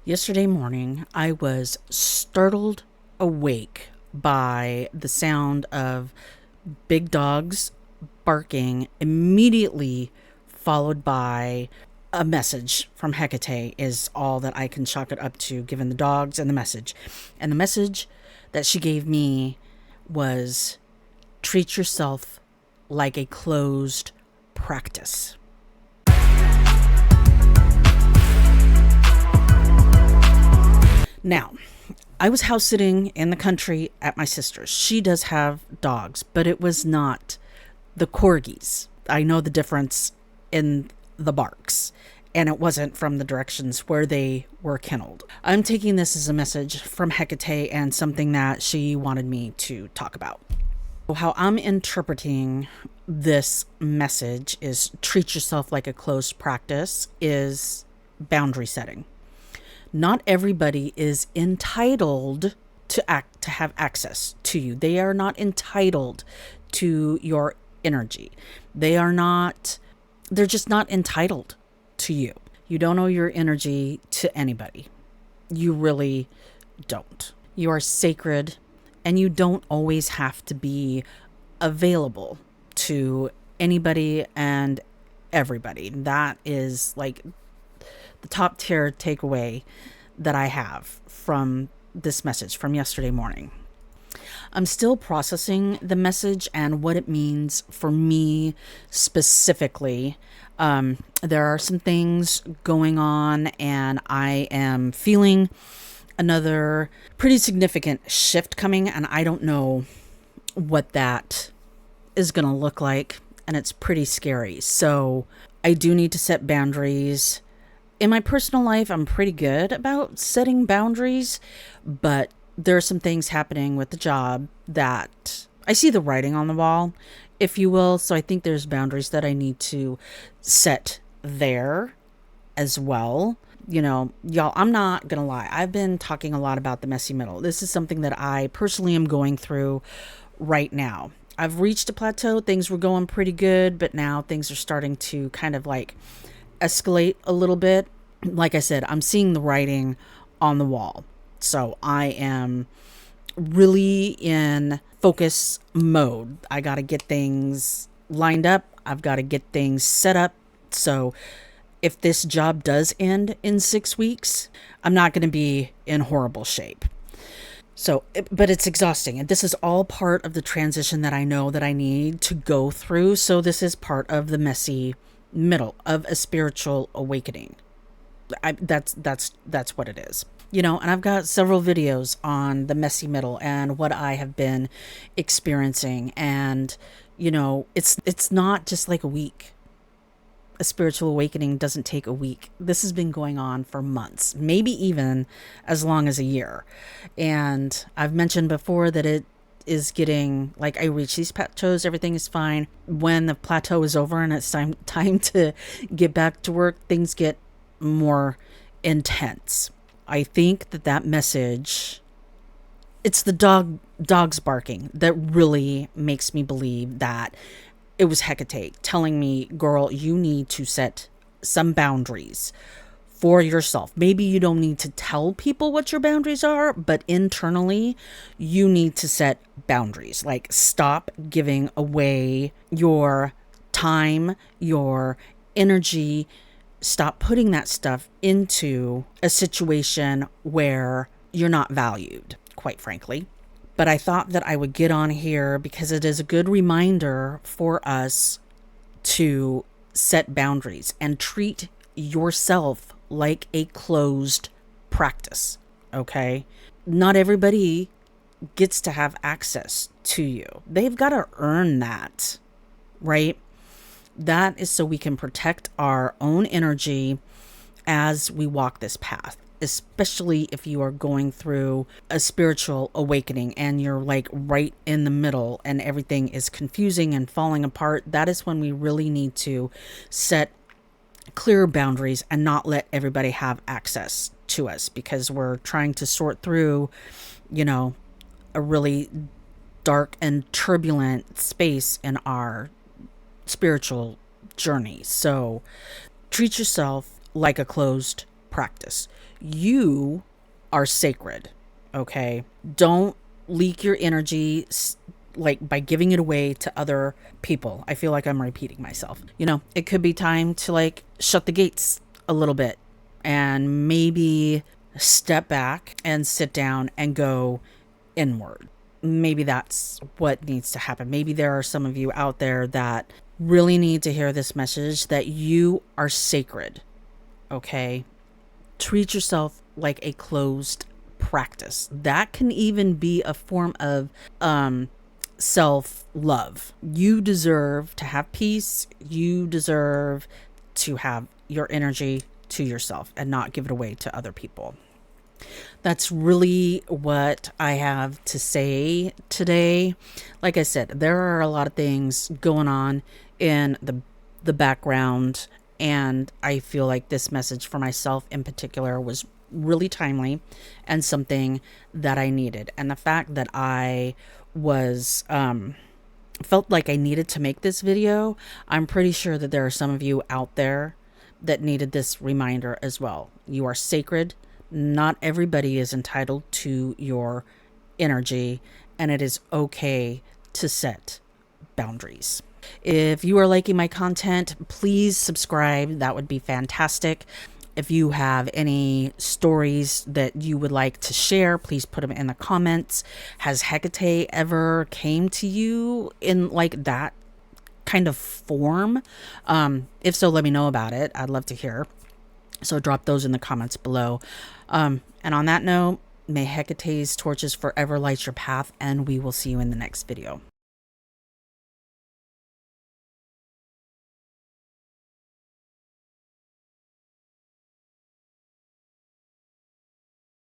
Yesterday morning, I was startled awake by the sound of big dogs barking, immediately followed by a message from Hecate, is all that I can chalk it up to, given the dogs and the message. And the message that she gave me was treat yourself like a closed practice. Now, I was house sitting in the country at my sister's. She does have dogs, but it was not the corgis. I know the difference in the barks, and it wasn't from the directions where they were kenneled. I'm taking this as a message from Hecate and something that she wanted me to talk about. How I'm interpreting this message is treat yourself like a closed practice is boundary setting. Not everybody is entitled to have access to you. They are not entitled to your energy. They're just not entitled to you. You don't owe your energy to anybody. You really don't. You are sacred, and you don't always have to be available to anybody and everybody. That is like the top tier takeaway that I have from this message from yesterday morning. I'm still processing the message and what it means for me specifically. There are some things going on, and I am feeling another pretty significant shift coming, and I don't know what that is going to look like, and it's pretty scary. So I do need to set boundaries. In my personal life, I'm pretty good about setting boundaries, but there are some things happening with the job that I see the writing on the wall, if you will. So I think there's boundaries that I need to set there as well. You know, y'all, I'm not going to lie. I've been talking a lot about the messy middle. This is something that I personally am going through right now. I've reached a plateau. Things were going pretty good, but now things are starting to kind of like escalate a little bit. Like I said, I'm seeing the writing on the wall. So I am really in focus mode. I got to get things lined up. I've got to get things set up. So if this job does end in 6 weeks, I'm not going to be in horrible shape. But it's exhausting. And this is all part of the transition that I know that I need to go through. So this is part of the messy middle of a spiritual awakening. That's what it is. You know, and I've got several videos on the messy middle and what I have been experiencing. And, you know, it's not just like a week. A spiritual awakening doesn't take a week. This has been going on for months, maybe even as long as a year. And I've mentioned before that it is getting like I reach these plateaus, everything is fine. When the plateau is over and it's time to get back to work, things get more intense. I think that message, it's the dogs barking that really makes me believe that it was Hecate telling me, girl, you need to set some boundaries for yourself. Maybe you don't need to tell people what your boundaries are, but internally you need to set boundaries. Like, stop giving away your time, your energy. Stop putting that stuff into a situation where you're not valued, quite frankly. But I thought that I would get on here because it is a good reminder for us to set boundaries and treat yourself like a closed practice, okay? Not everybody gets to have access to you. They've got to earn that, right? That is so we can protect our own energy as we walk this path, especially if you are going through a spiritual awakening and you're like right in the middle and everything is confusing and falling apart. That is when we really need to set clear boundaries and not let everybody have access to us, because we're trying to sort through, you know, a really dark and turbulent space in our spiritual journey. So treat yourself like a closed practice. You are sacred, okay? Don't leak your energy like by giving it away to other people. I feel like I'm repeating myself. You know, it could be time to like shut the gates a little bit and maybe step back and sit down and go inward. Maybe that's what needs to happen. Maybe there are some of you out there that really need to hear this message that you are sacred, okay? Treat yourself like a closed practice. That can even be a form of self-love. You deserve to have peace. You deserve to have your energy to yourself and not give it away to other people. That's really what I have to say today. Like I said, there are a lot of things going on in the background, and I feel like this message for myself in particular was really timely and something that I needed. And the fact that I was felt like I needed to make this video, I'm pretty sure that there are some of you out there that needed this reminder as well. You are sacred. Not everybody is entitled to your energy, and it is okay to set boundaries. If you are liking my content, please subscribe. That would be fantastic. If you have any stories that you would like to share, please put them in the comments. Has Hecate ever came to you in like that kind of form? If so, let me know about it. I'd love to hear. So drop those in the comments below. And on that note, may Hecate's torches forever light your path, and we will see you in the next video.